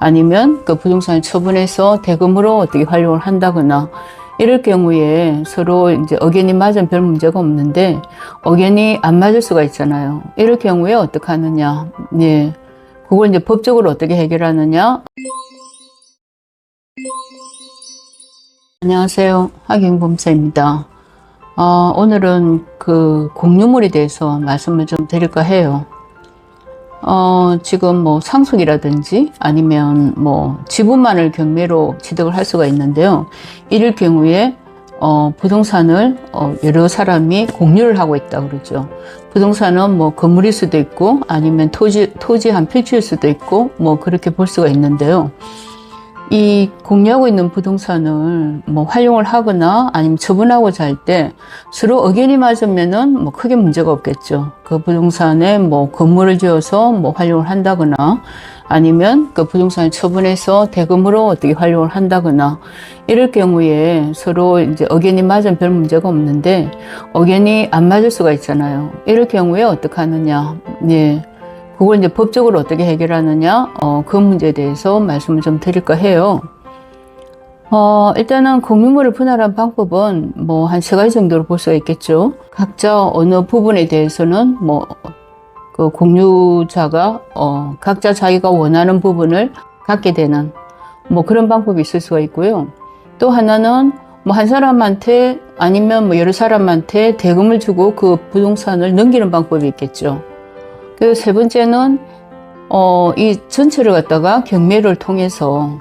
아니면 그 부동산을 처분해서 대금으로 어떻게 활용을 한다거나 이럴 경우에 서로 이제 의견이 맞으면 별 문제가 없는데 의견이 안 맞을 수가 있잖아요. 이럴 경우에 어떻게 하느냐. 예. 그걸 이제 법적으로 어떻게 해결하느냐. 안녕하세요. 하경범사입니다. 오늘은 그 공유물에 대해서 말씀을 좀 드릴까 해요. 지금 뭐 상속이라든지 아니면 뭐 지분만을 경매로 취득을 할 수가 있는데요. 이럴 경우에 부동산을 여러 사람이 공유를 하고 있다 그러죠. 부동산은 뭐 건물일 수도 있고 아니면 토지 한 필지일 수도 있고 뭐 그렇게 볼 수가 있는데요. 이 공유하고 있는 부동산을 뭐 활용을 하거나 아니면 처분하고자 할 때 서로 의견이 맞으면은 뭐 크게 문제가 없겠죠. 그 부동산에 뭐 건물을 지어서 뭐 활용을 한다거나 아니면 그 부동산을 처분해서 대금으로 어떻게 활용을 한다거나 이럴 경우에 서로 이제 의견이 맞으면 별 문제가 없는데 의견이 안 맞을 수가 있잖아요. 이럴 경우에 어떻게 하느냐. 예. 그걸 이제 법적으로 어떻게 해결하느냐, 그 문제에 대해서 말씀을 좀 드릴까 해요. 일단은 공유물을 분할한 방법은 뭐 한 3가지 정도로 볼 수가 있겠죠. 각자 어느 부분에 대해서는 뭐 그 공유자가 각자 자기가 원하는 부분을 갖게 되는 뭐 그런 방법이 있을 수가 있고요. 또 하나는 뭐 한 사람한테 아니면 뭐 여러 사람한테 대금을 주고 그 부동산을 넘기는 방법이 있겠죠. 그리고 3번째는 이 전체를 갖다가 경매를 통해서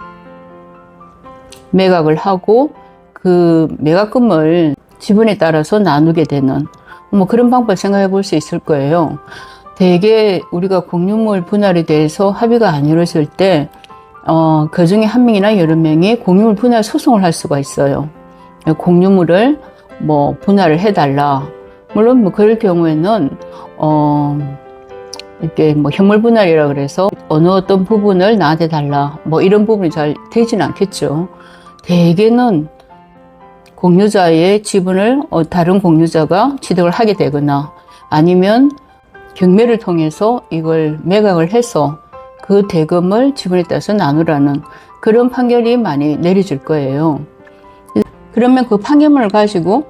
매각을 하고 그 매각금을 지분에 따라서 나누게 되는 뭐 그런 방법을 생각해 볼 수 있을 거예요. 대개 우리가 공유물 분할에 대해서 합의가 안 이루어질 때 그 중에 한 명이나 여러 명이 공유물 분할 소송을 할 수가 있어요. 공유물을 뭐 분할을 해달라. 물론 뭐 그럴 경우에는 이렇게 뭐 현물 분할이라 그래서 어느 어떤 부분을 나한테 달라 뭐 이런 부분이 잘 되지는 않겠죠. 대개는 공유자의 지분을 다른 공유자가 취득을 하게 되거나 아니면 경매를 통해서 이걸 매각을 해서 그 대금을 지분에 따라서 나누라는 그런 판결이 많이 내려질 거예요. 그러면 그 판결문을 가지고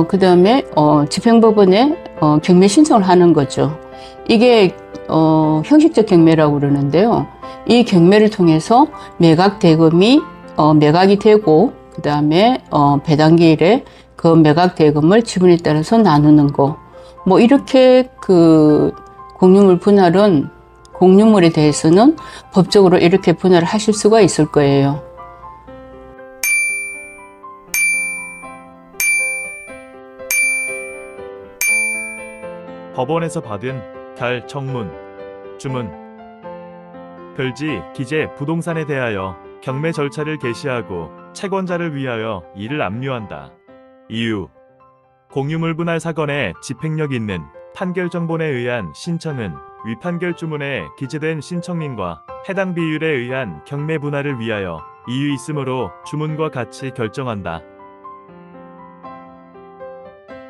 그 다음에 집행법원에 경매 신청을 하는 거죠. 이게 형식적 경매라고 그러는데요. 이 경매를 통해서 매각 대금이 매각이 되고 그 다음에 배당기일에 그 매각 대금을 지분에 따라서 나누는 거. 뭐 이렇게 그 공유물 분할은 공유물에 대해서는 법적으로 이렇게 분할을 하실 수가 있을 거예요. 법원에서 받은 갈 청문 주문 별지 기재 부동산에 대하여 경매 절차를 개시하고 채권자를 위하여 이를 압류한다. 이유 공유물 분할 사건의 집행력 있는 판결 정본에 의한 신청은 위판결 주문에 기재된 신청인과 해당 비율에 의한 경매 분할을 위하여 이유 있으므로 주문과 같이 결정한다.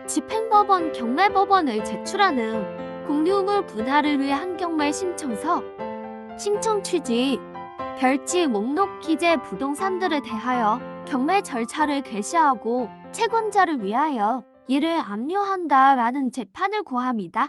집행법원 경매법원을 제출하는 공유물 분할을 위한 경매 신청서 신청 취지 별지 목록 기재 부동산들에 대하여 경매 절차를 개시하고 채권자를 위하여 이를 압류한다라는 재판을 고합니다.